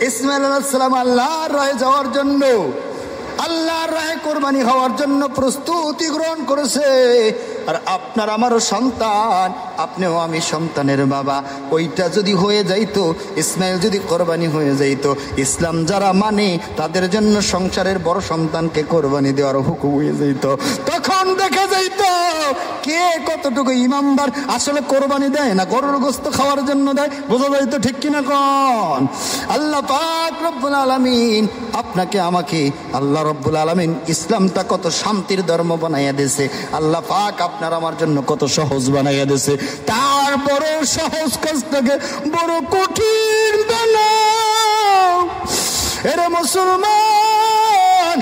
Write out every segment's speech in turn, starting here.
ইসমাইল আলাইহিস সালাম আল্লাহর রাহে যাওয়ার জন্য, আল্লাহর রাহে কোরবানি হওয়ার জন্য প্রস্তুতি গ্রহণ করেছে। আর আপনার আমারও সন্তান, আপনিও আমি সন্তানের বাবা। ওইটা যদি হয়ে যাইতো, ইসমাইল যদি কোরবানি হয়ে যাইতো, ইসলাম যারা মানে তাদের জন্য সংসারের বড় সন্তানকে কোরবানি দেওয়ার হুকুম হয়ে যাইতো। তখন দেখা যাইতো কে কতটুকু ইমানদার, আসলে কোরবানি দেয় না গরুর গোশত খাওয়ার জন্য দেয়, বোঝা যাইতো ঠিক কিনা কোন? আল্লাহ পাক রব্বুল আলামিন আপনাকে আমাকে, আল্লাহ রব্বুল আলামিন ইসলামটা কত শান্তির ধর্ম বানাইয়া দিয়েছে। আল্লাহ পাক আপনার আমার জন্য কত সহজ বানাইয়া দিয়েছে। তারপরে সহজ কাজটাকে বড় কঠিন বানাও এরে মুসলমান।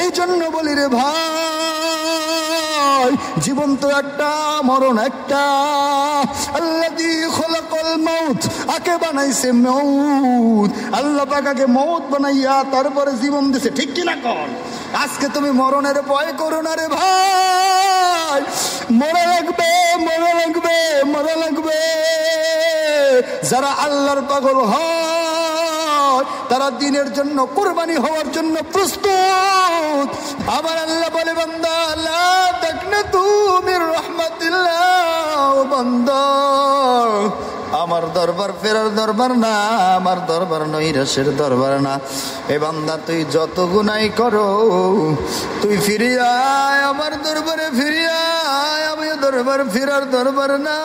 এই জন্য বলি রে ভাই, জীবন তো একটা, মরণ একটা। আল্লাযী খলাকাল মাউত, আকে বানাইছে মউত। আল্লাহ পাক আগে মউত বানাইয়া তারপরে জীবন দিছে, ঠিক কিনা কোন? আজকে তুমি মরণের ভয় করো না রে ভাই, মরে লাগবে, মরে লাগবে, মরে লাগবে। যারা আল্লাহর পাগল হয় তারা দিনের জন্য, কুরবানি হওয়ার জন্য প্রস্তুত। আমার আল্লাহ বলে বান্দা লা তাকনাতু মির রাহমাতিল্লাহ, বান্দা আমার দরবার ফেরার দরবার না, আমার দরবার নৈরাশের দরবার না। এ বান্দা তুই যত গুনাহ করো তুই ফিরে আয় আমার দরবারে, ফিরে আয়। আমি দরবার ফেরার দরবার না।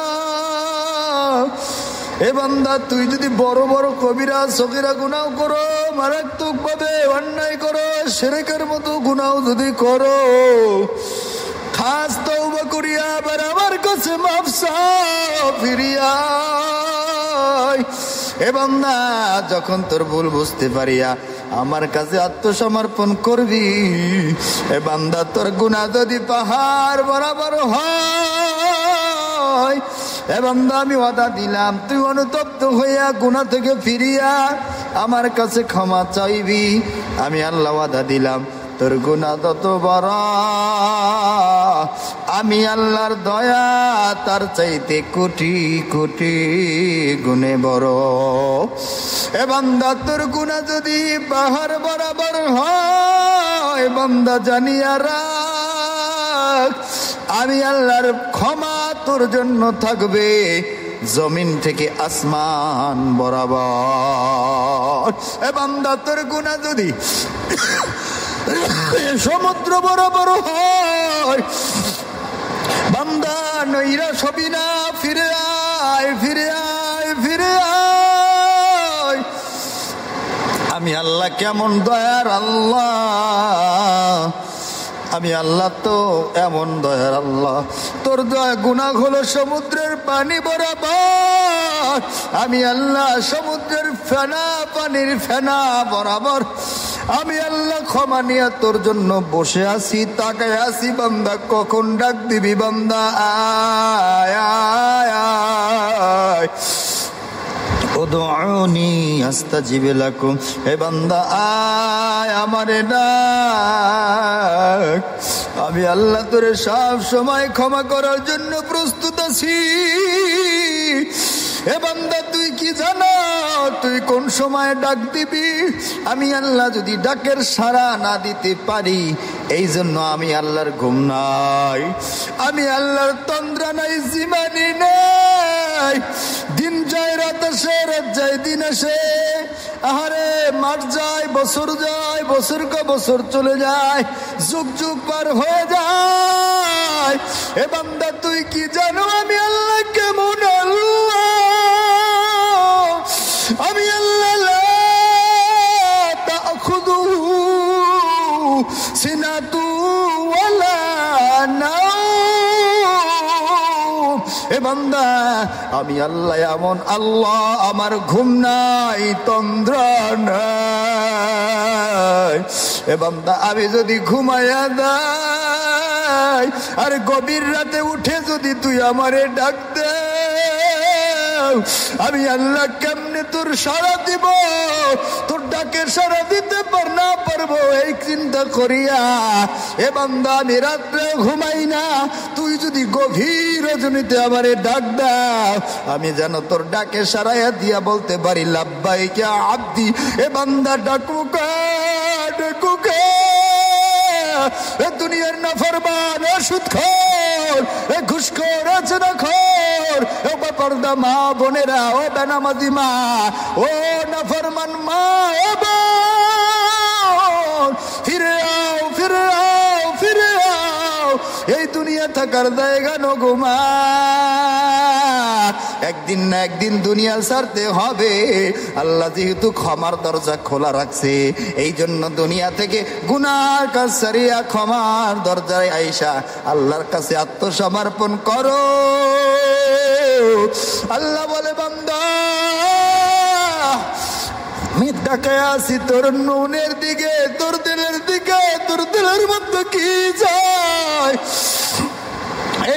এ বান্দা তুই যদি বড় বড় কবিরা সগীরা গুনাহ করো, মারাত্মক ভাবে অন্যায় করো, শিরকের মতো গুনাহ যদি করো, খাস তওবা করিয়া আবার আমার কাছে মাফ চাও, ফিরিয়া। এ বান্দা যখন তোর ভুল বুঝতে পারিয়া আমার কাছে আত্মসমর্পণ করবি, এ বান্দা তোর গুনাহ যদি পাহাড় বরাবর হয়, এ বান্দা আমি ওয়াদা দিলাম তুই অনুতপ্ত হইয়া গুনাহ থেকে ফিরিয়া আমার কাছে ক্ষমা চাইবি। আমি আল্লাহ ওয়াদা দিলাম তোর গুনাহ যত বড়, আমি আল্লাহর দয়া তার চাইতে কোটি কোটি গুণে বড়। এ বান্দা তোর গুনাহ যদি পাহাড় বরাবর হয়, বান্দা জানিয়া রাখ আমি আল্লাহর ক্ষমা তোর জন্য থাকবে জমিন থেকে আসমান বরাবর। এ বান্দা তোর গুনাহ যদি সমুদ্র বরাবর হয়, বান্দা নৈরাশ হবি না, ফিরে আয়, ফিরে আয়, ফিরে আয়। আমি আল্লাহ কেমন দয়ার আল্লাহ, আমি আল্লাহ তো এমন দয়ার আল্লাহ। তোর দয়া গুনাহ হলো সমুদ্রের পানি বরাবর, আমি আল্লাহ সমুদ্রের ফেনা পানির ফেনা বরাবর। আমি আল্লাহ ক্ষমা নিয়ে তোর জন্য বসে আছি, তাকায় আছি। বান্দা কখন ডাক দিবি, বান্দা আয় আয় আয়, উদউনি আস্তাজিব লাকুম। হে বান্দা আয় আমারে ডাক, আমি আল্লাহ তোরে সব সময় ক্ষমা করার জন্য প্রস্তুত আছি। এ বান্দা তুই কি জানো তুই কোন সময় ডাক দিবি? আমি আল্লাহ যদি ডাকের সাড়া না দিতে পারি, এই জন্য আমি আল্লাহর ঘুম নাই, আমি আল্লাহর তন্দ্রা নাই, জিমানি নাই। দিন যায় রাত আসে, রাত যায় দিন আসে, আহারে মাস যায় বছর যায়, বছর কা বছর চলে যায়, যুগ যুগ পার হয়ে যায়। এ বান্দা তুই কি জানো আমি আল্লাহ কেমন আল্লাহ? আমি আল্লাহ লা তাখুযুহু সিনাতু ওয়ালা নাওম। এ বান্দা আমি আল্লাহ এমন আল্লাহ, আমার ঘুম নাই, তন্দ্রা নাই। এ বান্দা আমি যদি ঘুমাইয়া যাই আর গভীর রাতে উঠে যদি তুই আমারে ডাক দে, আমি আল্লাহ কেমনে তোর সাড়া দিব? তোর ডাকে সাড়া দিতে না পারব করব এই চিন্তা করিয়া এ বান্দা আমি রাত্রে ঘুমাই না। তুই যদি গভীর রজনীতে আমারে ডাক দাও, আমি যেন তোর ডাকে সারাইয়া দিয়া বলতে পারি লাব্বাইকা আব্দি। এ বান্দা ডাকুকা ডাকুকা, এ দুনিয়ার নাফরমান, এ সুদখোর, এ ঘুষখোর, এ জেনাখোর, ও বেপরদা মা বোনেরা, ও বেনামাজি মা, ও নাফরমান মা, ও বোন, ফিরে আও ফিরে আও ফিরে আও, এই দুনিয়া থাকার জায়গা নগুমা। একদিন না একদিন দুনিয়া ছাড়তে হবে। আল্লাহ যেহেতু ক্ষমার দরজা খোলা রাখছে, এই জন্য দুনিয়া থেকে গুনার কাজ সারিয়া ক্ষমার দরজায় আইসা আল্লাহর কাছে আত্মসমর্পণ করো। আল্লাহ বলে বান্দা আমি ডাকে আসি তোর নুনের দিকে, তোর দিলের দিকে, তোর দিলের মধ্যে কি যায়।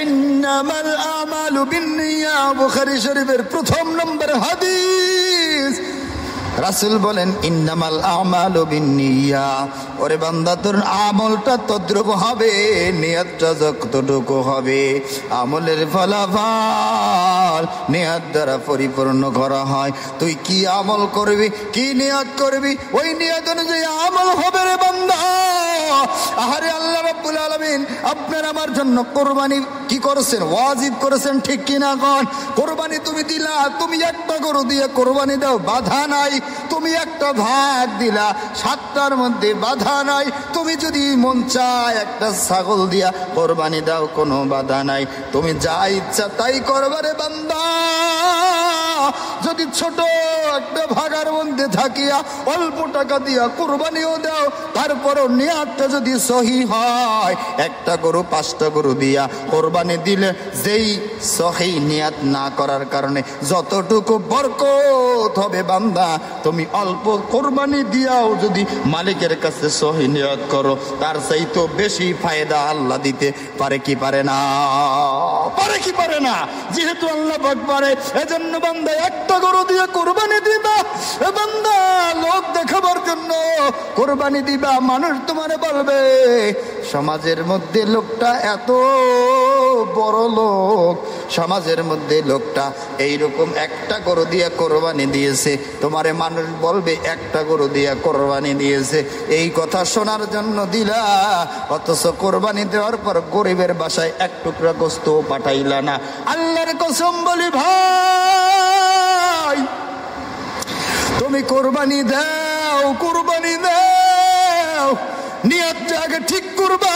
ইন্নামাল আমালু বিন্নিয়া, বুখারী শরীফের প্রথম নম্বর হাদিস। রাসূল বলেন ইন্নামাল আমালু বিন্নিয়া, ওরে বান্দা তোর আমলটা তদ্রুপ হবে, নিয়তটা যতটুকু হবে। আমলের ফলাফল নিয়ত দ্বারা পরিপূর্ণ করা হয়। তুই কি আমল করবি, কি নিয়ত করবি, ওই নিয়ত অনুযায়ী আমল হবে রে বান্দা। আহারে আল্লাহ রাব্বুল আলামিন আপনার আমার জন্য কোরবানি কি করেছেন, ওয়াজিব করেছেন, ঠিক কিনা কোন? কোরবানি তুমি দিলা, তুমি একটা গরু দিয়ে কোরবানি দাও, বাধা নাই। তুমি একটা ভাগ দিলা, 7টার মধ্যে বাধা নাই। তুমি যদি মন চায় একটা ছাগল দিয়া কোরবানি দাও, কোনো বাধা নাই। তুমি যা ইচ্ছা তাই করবারে বান্দা। যদি ছোট একটা ভাগার মধ্যে থাকিয়া অল্প টাকা দিয়া কোরবানিও দাও, তারপরও নিয়তটা যদি সহি হয়, একটা গরু 5টা গরু দিয়া কোরবানি দিলে যেই সহি নিয়ত না করার কারণে যতটুকু বরকত হবে বান্দা, তুমি অল্প কোরবানি দিয়াও যদি মালিকের কাছে সহি নিয়ত করো, তার চাইতে বেশি ফায়দা আল্লাহ দিতে পারে কি পারে না? পারে কি পারে না? যেহেতু আল্লাহ পাক পারে, এজন্য বান্দা একটা গরু দিয়ে কোরবানি দিবা। এ বান্দা লোক দেখাবার জন্য কোরবানি দিবা, মানুষ তোমারে বলবে সমাজের মধ্যে লোকটা এত বড় লোক, সমাজের মধ্যে লোকটা এইরকম একটা গরু দিয়ে কোরবানি দিয়েছে, তোমারে মানুষ বলবে একটা গরু দিয়ে কোরবানি দিয়েছে। এই কথা শোনার জন্য দিলা, অথচ কোরবানি দেওয়ার পর গরিবের বাসায় এক টুকরা গোস্ত পাঠাইলা না। আল্লাহর কসম বলি ভাই, তুমি কোরবানি দাও, কোরবানি দাও, নিয়তটা আগে ঠিক করবা।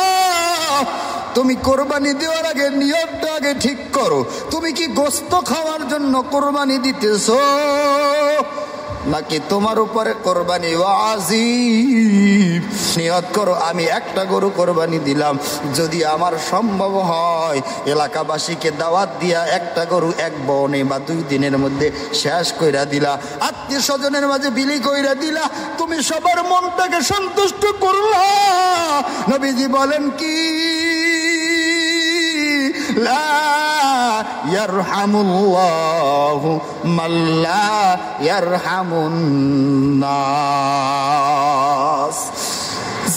তুমি কোরবানি দেওয়ার আগে নিয়তটা আগে ঠিক করো। তুমি কি গোস্ত খাওয়ার জন্য কোরবানি দিতেছো, নাকি তোমার উপরে কোরবানি ওয়াজিব? নিয়ত করো আমি একটা গরু কোরবানি দিলাম, যদি আমার সম্ভব হয় এলাকাবাসীকে দাওয়াত দিয়া একটা গরু 1 বনে বা 2 দিনের মধ্যে শেষ কইরা দিলা, আত্মীয় স্বজনের মাঝে বিলি কইরা দিলা, তুমি সবার মনটাকে সন্তুষ্ট করলা। নবীজি বলেন কি, লা ইয়ারহামুল্লাহু মাল্লা ইয়ারহামুন নাস।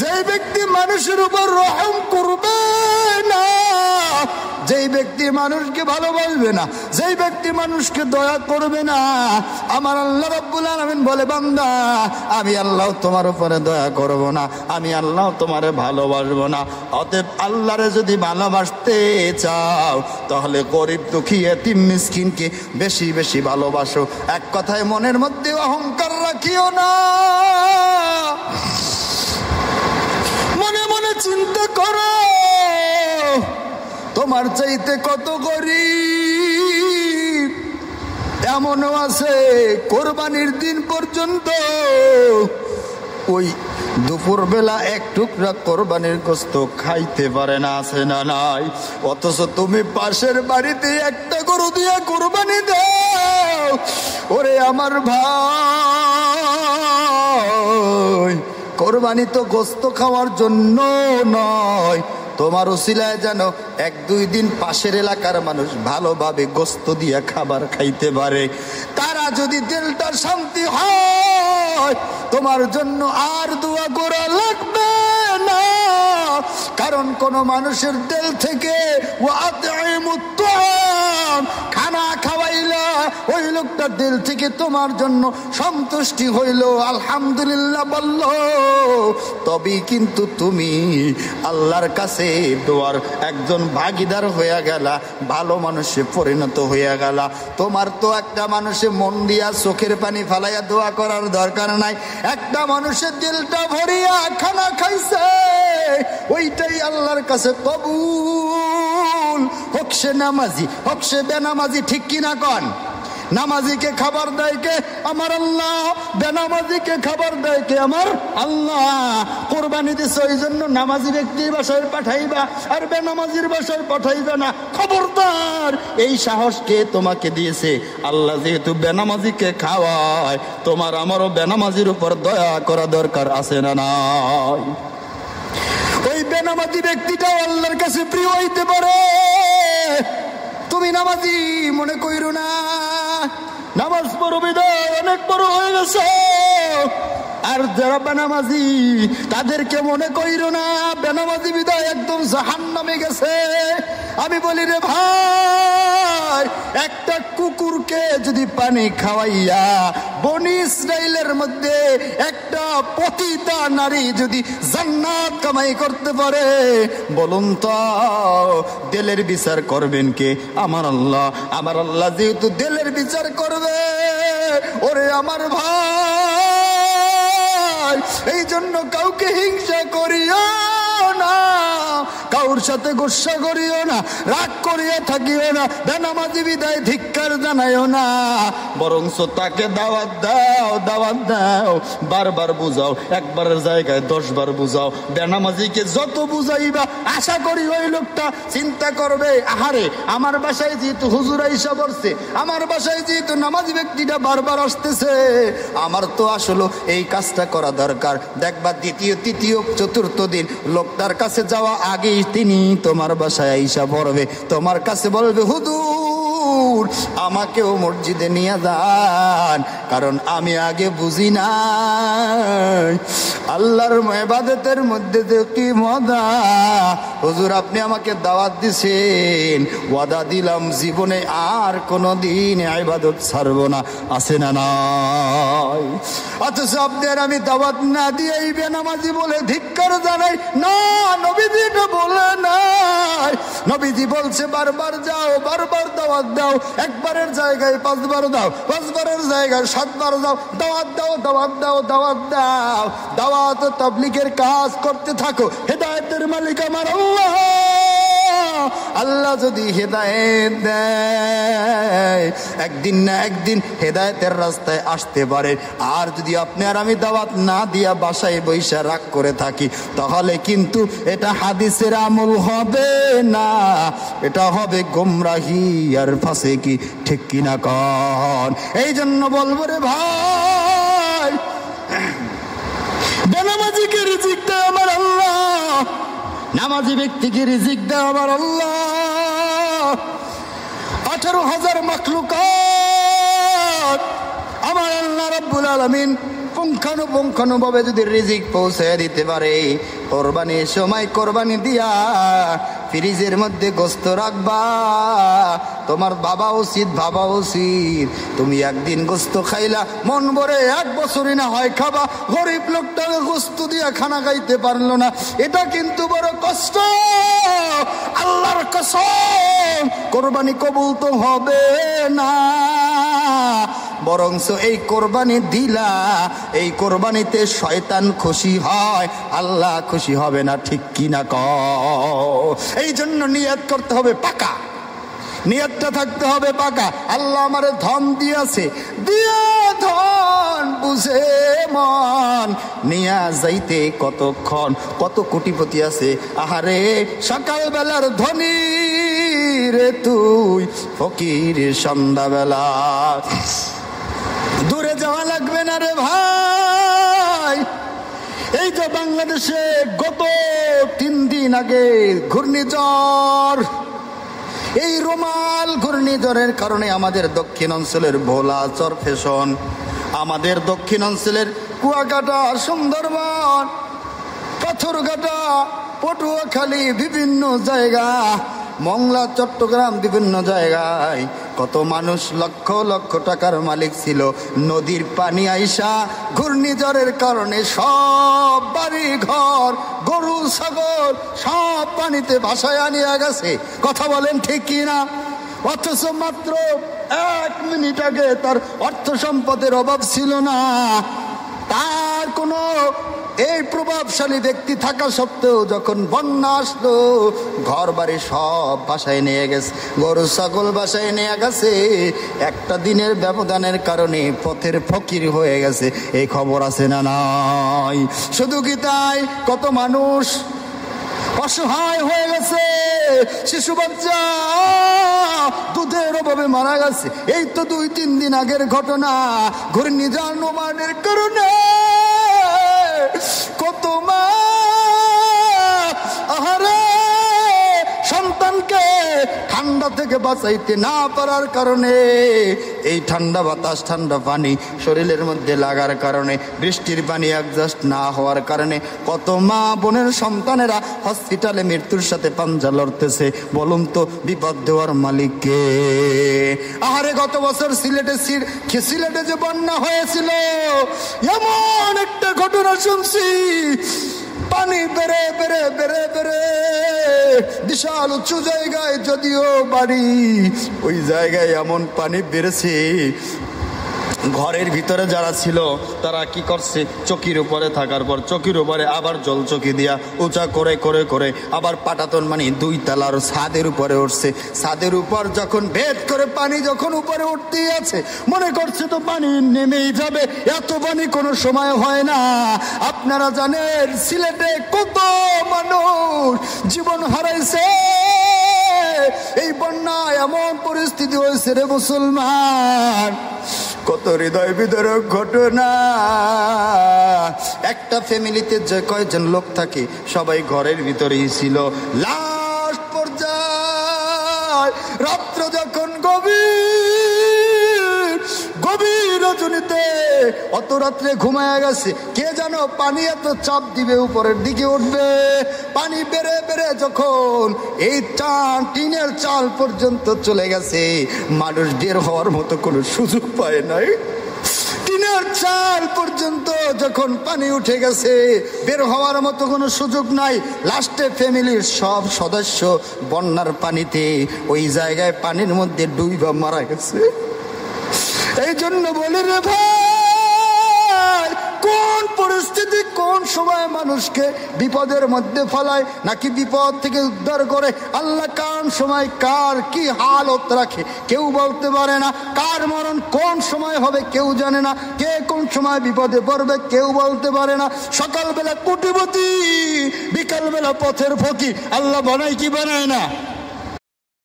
যে ব্যক্তি মানুষের উপর রহম করবে না, যেই ব্যক্তি মানুষকে ভালোবাসবে না, যেই ব্যক্তি মানুষকে দয়া করবে না, আমার আল্লাহ রাব্বুল আলামিন বলে বান্দা আমি আল্লাহ তোমার উপরে দয়া করব না, আমি আল্লাহ তোমারে ভালোবাসবো না। অতএব আল্লাহরে যদি ভালোবাসতে চাও তাহলে গরিব দুঃখী এতিম মিসকিনকে বেশি বেশি ভালোবাসো। এক কথায় মনের মধ্যে অহংকার রাখিও না, মনে মনে চিন্তা করো তোমার চাইতে কত গরিব এমনও আছে কোরবানির দিন পর্যন্ত ওই দুপুরবেলা 1 টুকরা কোরবানির গোস্ত খাইতে পারে না, আছে না নাই? অথচ তুমি পাশের বাড়িতে একটা গরু দিয়ে কোরবানি দাও। ওরে আমার ভাই, কোরবানি তো গোস্ত খাওয়ার জন্য নয়, তোমার উসিলায় যেন 1-2 দিন পাশের এলাকার মানুষ ভালোভাবে গোস্ত দিয়া খাবার খাইতে পারে। তারা যদি দিলটা শান্তি হয়, তোমার জন্য আর দোয়া করা লাগবে না, কারণ কোন মানুষের দিল থেকে খানা খাওয়াইলা ওই লোকটার দিল থেকে তোমার জন্য সন্তুষ্টি হইল, আলহামদুলিল্লাহ বলল, তবেই কিন্তু তুমি আল্লাহর কাছে দোয়ার একজন ভাগীদার হইয়া গেলা, ভালো মানুষে পরিণত হইয়া গেলা। তোমার তো একটা মানুষে মন দিয়া চোখের পানি ফালাইয়া দোয়া করার দরকার নাই, একটা মানুষের দিলটা ভরিয়া খানা খাইছে, ওইটাই আল্লাহর কাছে কবুল। হোক সে নামাজি হোক সে বেনামাজি, ঠিক কিনা কন? নামাজিকে খাবার দেয় কে? আমার আল্লাহ। বেনামাজিকে খাবার দেয় কে? আমার আল্লাহ। কোরবানি দিছে ওই জন্য নামাজি ব্যক্তির বাসায় পাঠাইবা আর বেনামাজির বাসায় পাঠাইবে না, খবরদার। এই সাহস কে তোমাকে দিয়েছে? আল্লাহ যেহেতু বেনামাজিকে খাওয়ায়, তোমার আমারও বেনামাজির উপর দয়া করা দরকার আছে না নাই? ওই বেনামাজি ব্যক্তিটাও আল্লাহর কাছে প্রিয় হইতে পারে। তুমি নামাজি মনে কইরো না, নামাজ পড়বে অনেক বড় হয়ে গেছে। আর যারা বেনামাজি তাদেরকে মনে কইরো না বেনামাজি বিদায় একদম জাহান্নামে গেছে। আমি বলি রে ভাই, একটা কুকুরকে যদি পানি খাওয়াইয়া বনি ইসরাইলের মধ্যে একটা পতিতা নারী যদি জান্নাত কামাই করতে পারে, বলুন তো দিলের বিচার করবেন কে? আমার আল্লাহ। আমার আল্লাহ যেহেতু দিলের বিচার করবে, ওরে আমার ভাই, এই জন্য কাউকে হিংসা করিও না, কাউর সাথে গুসা করিও না, রাগ করিয়া থাকিও না, বেনামাজি বিদায় ধিক্কার জানাইও না, বরঞ্চ তাকে দাওয়াত দাও, দাওয়াত দাও, বারবার বুঝাও, একবারের জায়গায় 10 বার বুঝাও। বেনামাজিকে যত বুঝাইবা আশা করি ওই লোকটা চিন্তা করবে, আহারে আমার বাসায় যেহেতু হুজুর আইসা পড়ছে, আমার বাসায় যেহেতু নামাজি ব্যক্তিটা বারবার আসতেছে, আমার তো আসলে এই কাজটা করা দরকার। দেখবা দ্বিতীয় তৃতীয় চতুর্থ দিন লোকটার কাছে যাওয়া আগেই তিনি তোমার বাসায় আইসা পড়বে, তোমার কাছে বলবে, হুজুর আমাকেও মসজিদে নিয়ে যান, কারণ আমি আগে বুঝি না আল্লাহর ইবাদতের মধ্যে যে কি মজা। হুজুর আপনি আমাকে দাওয়াত দিছেন, ওয়াদা দিলাম জীবনে আর কোনোদিন ইবাদত ছাড়ব না, আছে না নাই? অথচ আপনার আমি দাওয়াত না দিয়ে এই বেনামাজি বলে ধিক্কার জানাই না, নবীজি এটা বলে নাই। নবীজি বলছে বারবার যাও, বারবার দাওয়াত দাও, একবারের জায়গায় 5 বার দাও, 5 বারের জায়গায় 7 বার দাও, দাওয়াত দাও, দাওয়াত দাও, দাওয়াত দাও, দাওয়াত ও তাবলীগের কাজ করতে থাকো। হেদায়েতের মালিক আমার আল্লাহ। আল্লাহ যদি হেদায়েত দেয়, একদিন না একদিন হেদায়েতের রাস্তায় আসতে পারে। আর যদি আপনি আর আমি দাওয়াত না দিয়া বাসায় বৈশা রাগ করে থাকি, তাহলে কিন্তু এটা হাদিসের আমল হবে না, এটা হবে গোমরাহি আর ফাসিকি, ঠিক কিনা কন? এই জন্য বলবো রে ভাই, বেনামাজিকে রিজিক দেয় আমার আল্লাহ, নামাজি ব্যক্তিকে রিজিক দেয় আমার আল্লাহ। 18,000 মাখলুকাত আমার আল্লাহ রাব্বুল আলামিন পুঙ্খানুপুঙ্খানুভাবে যদি রিজিক পৌঁছে দিতে পারে, কোরবানির সময় কোরবানি দিয়া ফ্রিজের মধ্যে গোস্ত রাখবা, তোমার ভাবা উচিত তুমি একদিন গোস্ত খাইলা মন ভরে 1 বছরই না হয় খাবা, গরিব লোকটাকে গোস্ত দিয়া খানা খাইতে পারলো না, এটা কিন্তু বড় কষ্ট। আল্লাহর কসম, কোরবানি কবুল তো হবে না, বরঞ্চ এই কোরবানি দিলা, এই কোরবানিতে শয়তান খুশি হয়, আল্লাহ খুশি হবে না, ঠিক কিনা কও? এই জন্য নিয়ত করতে হবে পাকা, নিয়তটা থাকতে হবে পাকা। আল্লাহ আমারে ধন দিয়েছে, দিয়া ধন বুঝে মন নিয়া যাইতে কতক্ষণ, কত কোটিপতি আছে, আহারে সকালবেলার ধনী রে তুই, ফকির সন্ধ্যাবেলা। দূরে যাওয়া লাগবে না রে ভাই। এই যে বাংলাদেশে গত 3 দিন আগে ঘূর্ণিঝড়, এই রোমাল ঘূর্ণিঝড়ের কারণে আমাদের দক্ষিণ অঞ্চলের ভোলা চর ফ্যাশন, আমাদের দক্ষিণ অঞ্চলের কুয়াকাটা, সুন্দরবন, পাথরঘাটা, পটুয়াখালী, বিভিন্ন জায়গা, মংলা, চট্টগ্রাম, বিভিন্ন জায়গায় কত মানুষ লক্ষ লক্ষ টাকার মালিক ছিল। নদীর পানি আইসা ঘূর্ণিঝড়ের কারণে সব বাড়ি ঘর, গরু ছাগল সব পানিতে ভাসায় নিয়ে গেছে। কথা বলেন ঠিক কি না? অথচ মাত্র 1 মিনিট আগে তার অর্থ সম্পদের অভাব ছিল না। তার কোনো এই প্রভাবশালী ব্যক্তি থাকা সত্ত্বেও যখন বন্যা আসলো, ঘর বাড়ি সব বাসায় নিয়ে গেছে, গরু ছাগল বাসায় নিয়ে গেছে। একটা দিনের ব্যবধানের কারণে পথের ফকির হয়ে গেছে। এই খবর আছে না নাই? শুধু কি তাই, কত মানুষ অসহায় হয়ে গেছে। শিশু বাচ্চা দুধের অভাবে মারা গেছে। এই তো 2-3 দিন আগের ঘটনা। ঘূর্ণিঝড় নোমানের কারণে কত মা আহারে সন্তানকে ঠান্ডা থেকে বাঁচাইতে না পারার কারণে, এই ঠান্ডা বাতাস, ঠান্ডা পানি শরীরের মধ্যে লাগার কারণে, বৃষ্টির পানি অ্যাডজাস্ট না হওয়ার কারণে কত মা বোনের সন্তানেরা হসপিটালে মৃত্যুর সাথে পাঞ্জা লড়তেছে। বলুন তো বিপদ দেওয়ার মালিক কে? আহারে গত বছর সিলেটে যে বন্যা হয়েছিল, এমন একটা ঘটনা শুনছি, পানি বেড়ে বেড়ে বেড়ে বেড়ে বিশাল উঁচু জায়গায় যদিও বাড়ি, ওই জায়গায় এমন পানি বেড়েছে, ঘরের ভিতরে যারা ছিল তারা কি করছে, চকির উপরে থাকার পর চকির উপরে আবার জল চকি দিয়া উঁচা করে করে করে আবার পাটাতন মানে 2 তলার ছাদের উপরে উঠছে। ছাদের উপর যখন ভেদ করে পানি যখন উপরে উঠতেই আছে, মনে করছে তো পানি নেমেই যাবে। এত পানি কোনো সময় হয় না। আপনারা জানেন সিলেটে কত মানুষ জীবন হারাইছে এই বন্যায়। এমন পরিস্থিতি হয়েছে রে মুসলমান, কত হৃদয় বিদারক ঘটনা। একটা ফ্যামিলিতে যে কয়জন লোক থাকে সবাই ঘরের ভিতরেই ছিল। লাস্ট পর্যায়ে রাত্র যখন গভীর রজনীতে অত রাত্রে ঘুমায় গেছে, কে জানো পানি এত চাপ দিবে উপরের দিকে উঠবে। পানি বেড়ে বেড়ে যখন এই টিনের চাল পর্যন্ত চলে গেছে, মানুষ বের হওয়ার মতো কোনো সুযোগ পায় নাই। টিনের চাল পর্যন্ত যখন পানি উঠে গেছে, বের হওয়ার মতো কোনো সুযোগ নাই। লাস্টে ফ্যামিলির সব সদস্য বন্যার পানিতে ওই জায়গায় পানির মধ্যে ডুইবা মারা গেছে। এই জন্য বলি রে ভাই, কোন পরিস্থিতি কোন সময় মানুষকে বিপদের মধ্যে ফেলায় নাকি বিপদ থেকে উদ্ধার করে, আল্লাহ কোন সময় কার কি হালত রাখে কেউ বলতে পারে না। কার মরণ কোন সময় হবে কেউ জানে না। কে কোন সময় বিপদে পড়বে কেউ বলতে পারে না। সকালবেলা কোটিপতি, বিকালবেলা পথের ফকির, আল্লাহ বানায় কি বানায় না?